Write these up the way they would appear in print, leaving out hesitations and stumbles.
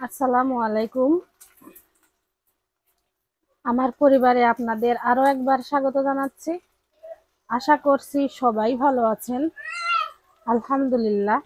আসসালামু আলাইকুম। আমার পরিবারে আপনাদের আরো একবার স্বাগত জানাচ্ছি। আশা করছি সবাই ভালো আছেন। আলহামদুলিল্লাহ,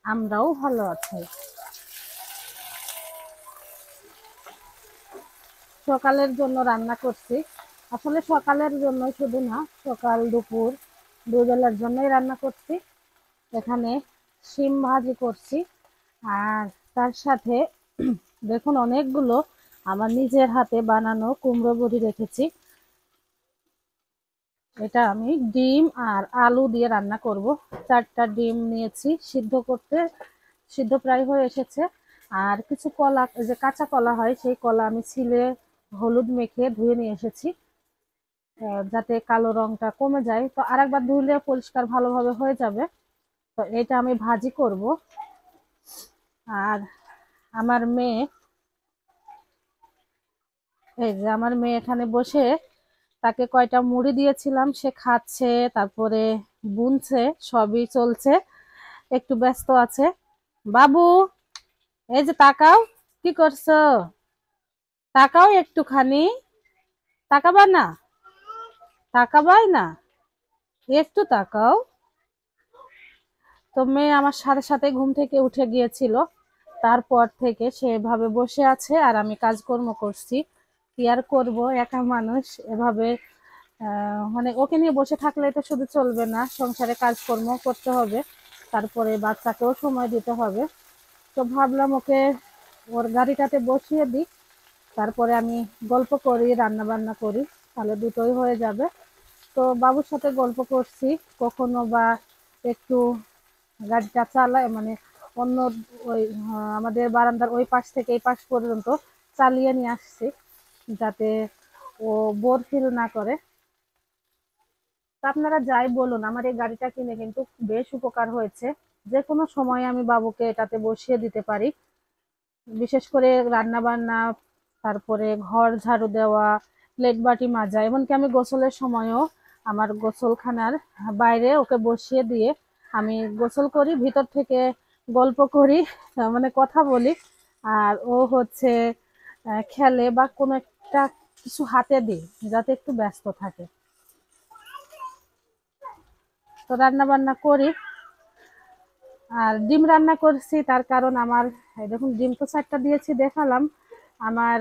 আমরাও ভালো আছি। সকালের জন্য রান্না করছি। আসলে সকালের জন্য শুধু না, সকাল দুপুর দুই বেলার জন্যই রান্না করছি। এখানে শিম ভাজি করছি, আর তার সাথে দেখুন অনেকগুলো আমার নিজের হাতে বানানো কুমড়ো বড়ি রেখেছি। এটা আমি ডিম আর আলু দিয়ে রান্না করব। 4টা ডিম নিয়েছি সিদ্ধ করতে, সিদ্ধ প্রায় হয়ে এসেছে। আর কিছু কলা, যে কাঁচা কলা হয়, সেই কলা আমি ছিলে হলুদ মেখে ধুয়ে নিয়ে এসেছি, যাতে কালো রংটা কমে যায়। তো আরেকবার ধুলে পরিষ্কার ভালোভাবে হয়ে যাবে। তো এটা আমি ভাজি করব। আর আমার মেয়ে, এই যে আমার মেয়ে এখানে বসে, তাকে কয়টা মুড়ি দিয়েছিলাম, সে খাচ্ছে, তারপরে বুনছে, সবই চলছে। একটু ব্যস্ত আছে। বাবু, এই যে তাকাও, কি করছো? তাকাও একটুখানি, তাকাবা না? তাকাবাই না, একটু তাকাও। তো মেয়ে আমার সাথে সাথে ঘুম থেকে উঠে গিয়েছিল, তারপর থেকে সে এভাবে বসে আছে আর আমি কাজকর্ম করছি। কি আর করব, একা মানুষ এভাবে। মানে ওকে নিয়ে বসে থাকলে তো শুধু চলবে না, সংসারে কাজকর্ম করতে হবে, তারপরে বাচ্চাকেও সময় দিতে হবে। তো ভাবলাম ওকে ওর গাড়িটাতে বসিয়ে দিই, তারপরে আমি গল্প করি, রান্না বান্না করি, তাহলে দুটোই হয়ে যাবে। তো বাবুর সাথে গল্প করছি, কখনো বা একটু গাড়িটা চালায়, মানে অন্য ওই আমাদের বারান্দার ওই পাশ থেকে এই পাশ পর্যন্ত চালিয়ে নিয়ে আসছি, যাতে ও বোর ফিল না করে। তা আপনারা যাই বলুন, আমার এই গাড়িটা কিনে কিন্তু বেশ উপকার হয়েছে। যে কোনো সময় আমি বাবুকে এটাতে বসিয়ে দিতে পারি, বিশেষ করে রান্না বান্না, তারপরে ঘর ঝাড়ু দেওয়া, প্লেট বাটি মাজা, এমনকি আমি গোসলের সময়ও আমার গোসলখানার বাইরে ওকে বসিয়ে দিয়ে আমি গোসল করি, ভিতর থেকে গল্প করি, মানে কথা বলি। আর ও হচ্ছে খেলে বা কোনো একটা কিছু হাতে দিই, যাতে একটু ব্যস্ত থাকে। তো রান্না বান্না করি। আর ডিম রান্না করছি, তার কারণ আমার, এই দেখুন ডিম তো 4টা দিয়েছি দেখালাম। আমার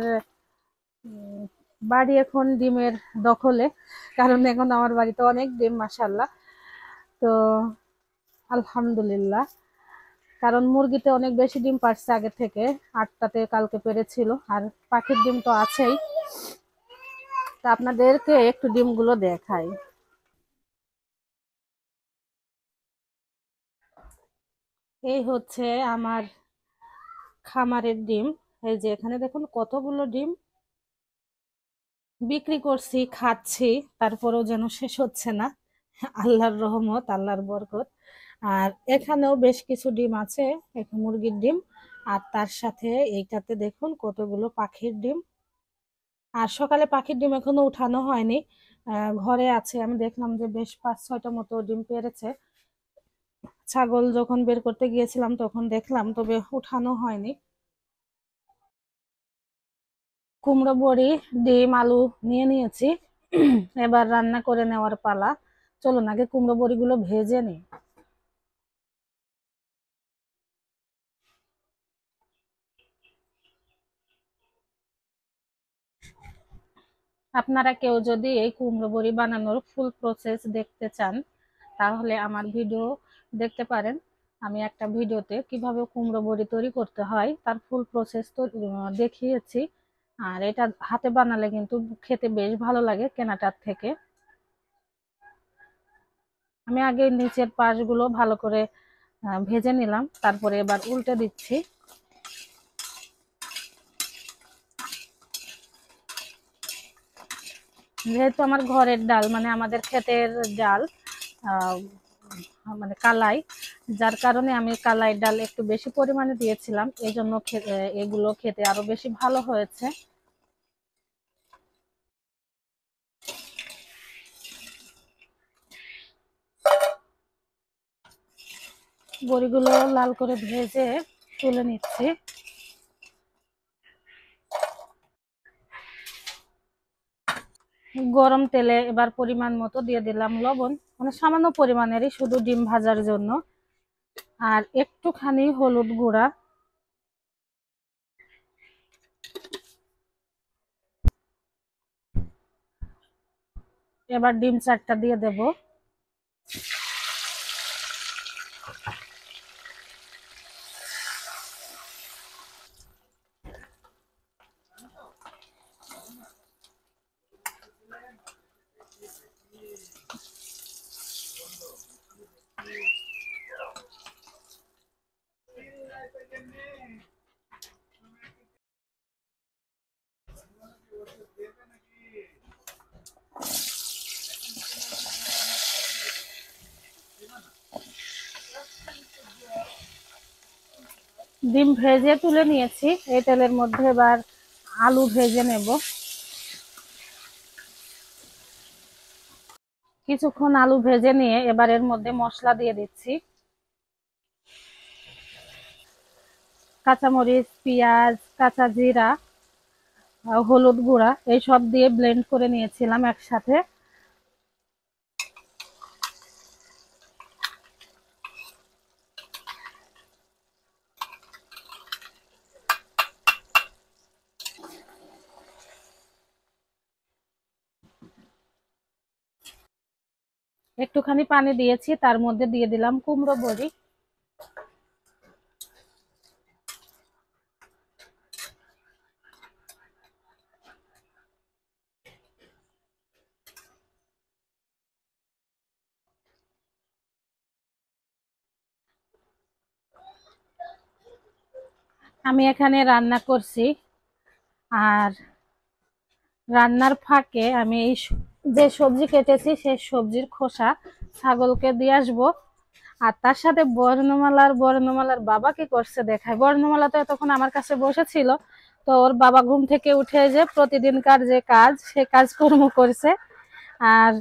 উম, বাড়ি এখন ডিমের দখলে, কারণ এখন আমার বাড়িতে অনেক ডিম, মাশাআল্লাহ। তো আলহামদুলিল্লাহ, কারণ মুরগিতে অনেক বেশি ডিম পারছে আগে থেকে, 8টাতে কালকে পেরেছিল, আর পাখির ডিম তো আছেই। তা আপনাদেরকে একটু ডিমগুলো দেখাই। এই হচ্ছে আমার খামারের ডিম। এই যে এখানে দেখুন কতগুলো ডিম বিক্রি করছি, খাচ্ছি, তারপরেও যেন শেষ হচ্ছে না। আল্লাহর রহমত, আল্লাহর বরকত। আর এখানেও বেশ কিছু ডিম আছে, এক মুরগির ডিম। আর তার সাথে এইটাতে দেখুন কতগুলো পাখির ডিম। আর সকালে পাখির ডিম এখনো উঠানো হয়নি, ঘরে আছে। আমি দেখলাম যে বেশ 5-6টা মতো ডিম পেড়েছে। ছাগল যখন বের করতে গিয়েছিলাম তখন দেখলাম, তবে উঠানো হয়নি। কুমড়ো বড়ি, ডিম, আলু নিয়ে নিয়েছি। এবার রান্না করে নেওয়ার পালা। চলুন আগে কুমড়ো বড়িগুলো ভেজে নিই। আপনারা কেউ যদি এই কুমড়ো বড়ি বানানোর ফুল প্রসেস দেখতে চান, তাহলে আমার ভিডিও দেখতে পারেন। আমি একটা ভিডিওতে কিভাবে কুমড়ো বড়ি তৈরি করতে হয় তার ফুল প্রসেস তো দেখিয়েছি। আর এটা হাতে বানালে কিন্তু খেতে বেশ ভালো লাগে কেনাটার থেকে। আমি আগে নিচের পাশগুলো ভালো করে ভেজে নিলাম, তারপরে এবার উল্টে দিচ্ছি। যেহেতু আমার ঘরের ডাল, মানে আমাদের ক্ষেতের ডাল, আহ, মানে কালাই, যার কারণে আমি কালাই ডাল একটু বেশি পরিমাণে দিয়েছিলাম, এই জন্য এগুলো খেতে আরো বেশি ভালো হয়েছে। বড়িগুলো লাল করে ভেজে তুলে নিচ্ছি। গরম তেলে এবার পরিমাণ মতো দিয়ে দিলাম লবণ, মানে সামান্য পরিমাণেরই, শুধু ডিম ভাজার জন্য। আর একটুখানি হলুদ গুঁড়া, এবার ডিম 4টা দিয়ে দেব। ডিম ভেজে তুলে নিয়েছি, এই তেলের মধ্যে এবার আলু ভেজে নেব। কিছুক্ষণ আলু ভেজে নিয়ে এবার এর মধ্যে মশলা দিয়ে দিচ্ছি। কাঁচামরিচ, পেঁয়াজ, কাঁচা জিরা, হলুদ গুঁড়া এই সব দিয়ে ব্লেন্ড করে নিয়েছিলাম একসাথে। একটুখানি পানি দিয়েছি, তার মধ্যে দিয়ে দিলাম কুমড়ো বড়ি। আমি এখানে রান্না করছি, আর রান্নার ফাঁকে আমি এই যে সবজি কেটেছি সেই সবজির খোসা ছাগলকে দিয়ে আসবো। আর তার সাথে বর্ণমালার বাবা কি করছে দেখায়। বর্ণমালা তো এতক্ষণ আমার কাছে বসেছিল, তো ওর বাবা ঘুম থেকে উঠে যে প্রতিদিনকার যে কাজ সে কাজকর্ম করছে, আর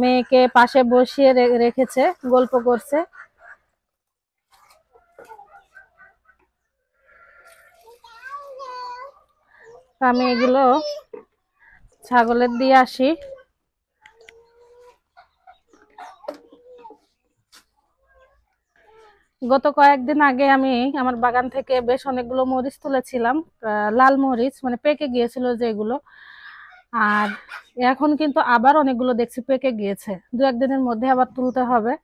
মেয়েকে পাশে বসিয়ে রেখেছে, গল্প করছে। আমি এগুলো ছাগলের দিয়ে আসি। গত কয়েকদিন আগে আমি আমার বাগান থেকে বেশ অনেকগুলো মরিচ তুলেছিলাম, লাল মরিচ, মানে পেকে গিয়েছিল যেগুলো। আর এখন কিন্তু আবার অনেকগুলো দেখছি পেকে গিয়েছে, 2-1 দিনের মধ্যে আবার তুলতে হবে।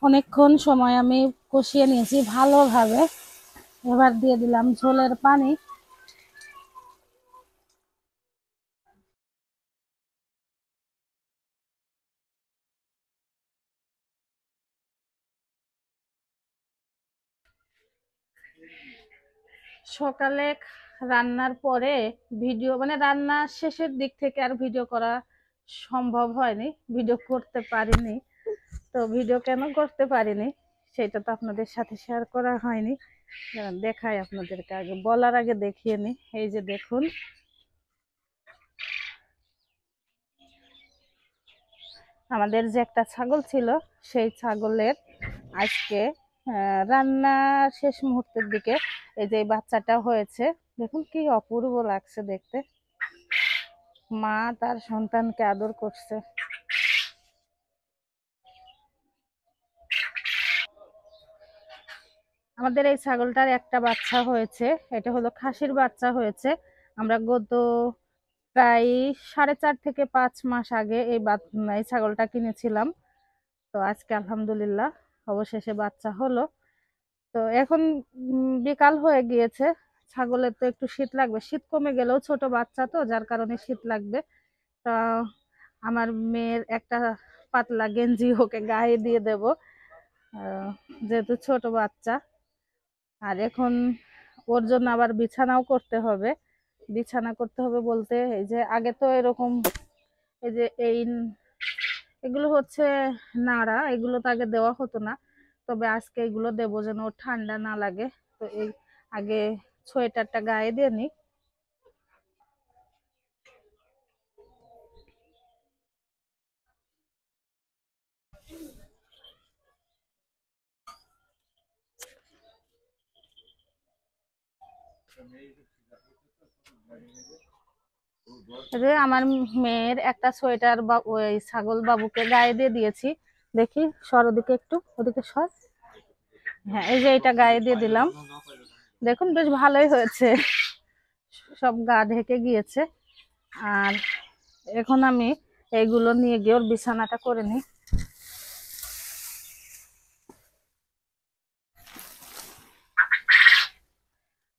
অনেকক্ষণ সময় আমি কষিয়ে নিয়েছি ভালোভাবে। এবার দিয়ে দিলাম ঝোলের পানি। সকালে রান্নার পরে ভিডিও, মানে রান্না শেষের দিক থেকে আর ভিডিও করা সম্ভব হয়নি, ভিডিও করতে পারিনি। তো ভিডিও কেন করতে পারিনি সেটা তো আপনাদের সাথে শেয়ার করা হয়নি। দেখাই আপনাদেরকে, আগে বলার আগে দেখিয়ে নি। এই যে দেখুন, আমাদের যে একটা ছাগল ছিল সেই ছাগলের আজকে রান্নার শেষ মুহূর্তের দিকে এই যে বাচ্চাটা হয়েছে। দেখুন কি অপূর্ব লাগছে দেখতে, মা তার সন্তানকে আদর করছে। আমাদের এই ছাগলটার একটা বাচ্চা হয়েছে, এটা হলো খাসির বাচ্চা হয়েছে। আমরা গত প্রায় 4.5 থেকে 5 মাস আগে এই ছাগলটা কিনেছিলাম। তো আজকে আলহামদুলিল্লাহ অবশেষে বাচ্চা হলো। তো এখন বিকাল হয়ে গিয়েছে, ছাগলের তো একটু শীত লাগবে, শীত কমে গেলেও ছোট বাচ্চা তো যার কারণে শীত লাগবে। তা আমার মেয়ের একটা পাতলা গেঞ্জি ওকে গায়ে দিয়ে দেব, যেহেতু ছোট বাচ্চা। আর এখন ওর জন্য আবার বিছানাও করতে হবে। বিছানা করতে হবে বলতে, এই যে আগে তো এরকম, এই যে এগুলো হচ্ছে নাড়া, এগুলো তো আগে দেওয়া হতো না, তবে আজকে এগুলো দেবো যেন ওর ঠান্ডা না লাগে। তো এই আগে সোয়েটারটা গায়ে দিয়ে নি। এই যে আমার মেয়ের একটা সোয়েটার বা ওই ছাগল বাবুকে গায়ে দিয়ে দিয়েছি। দেখি সর ওদিকে, একটু ওদিকে সর। হ্যাঁ, এই যে এটা গায়ে দিয়ে দিলাম। দেখুন বেশ ভালোই হয়েছে, সব গা ঢেকে গিয়েছে। আর এখন আমি এইগুলো নিয়ে গিয়ে ওর বিছানাটা করে নিই।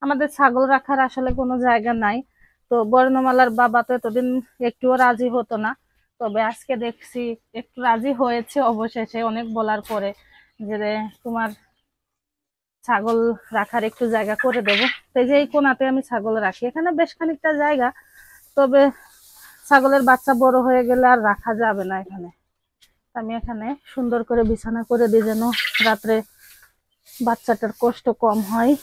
আমাদের ছাগল রাখার আসলে কোনো জায়গা নাই, তো বর্ণমালার বাবা তো এতদিন একটুও রাজি হতো না, তবে আজকে দেখছি একটু রাজি হয়েছে অবশেষে, অনেক বলার পরে, যে তোমার ছাগল রাখার একটু জায়গা করে দেবো। তো এই যে এই কোনাতে আমি ছাগল রাখি, এখানে বেশ খানিকটা জায়গা, তবে ছাগলের বাচ্চা বড় হয়ে গেলে আর রাখা যাবে না এখানে। আমি এখানে সুন্দর করে বিছানা করে দিই, যেন রাত্রে বাচ্চাটার কষ্ট কম হয়।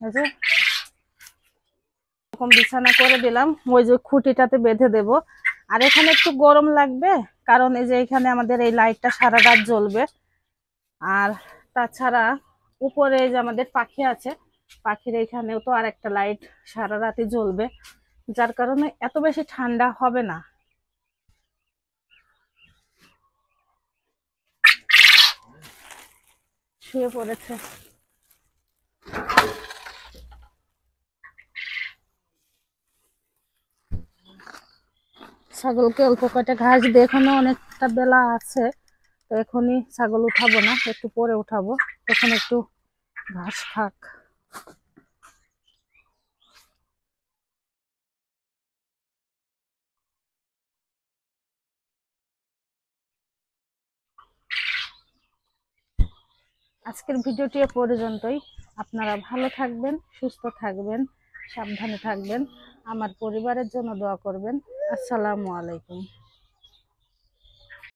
এই যে এরকম বিছানা করে দিলাম, ওই যে খুঁটিটাতে বেঁধে দেব। আর এখানে একটু গরম লাগবে, কারণ এই যে এখানে আমাদের এই লাইটটা সারা রাত জ্বলবে। আর তাছাড়া উপরে যে আমাদের পাখি আছে, পাখির এখানেও তো আর একটা লাইট সারা রাতই জ্বলবে, যার কারণে এত বেশি ঠান্ডা হবে না। শুয়ে পড়েছে। ছাগলকে অল্প কয়টা ঘাস দিয়ে, এখনো অনেকটা বেলা আছে, তো এখনই ছাগল উঠাবো না, একটু পরে উঠাবো, তখন একটু ঘাস খাক। আজকের ভিডিওটি এ পর্যন্তই। আপনারা ভালো থাকবেন, সুস্থ থাকবেন, সাবধানে থাকবেন, আমার পরিবারের জন্য দোয়া করবেন। আসসালামু আলাইকুম।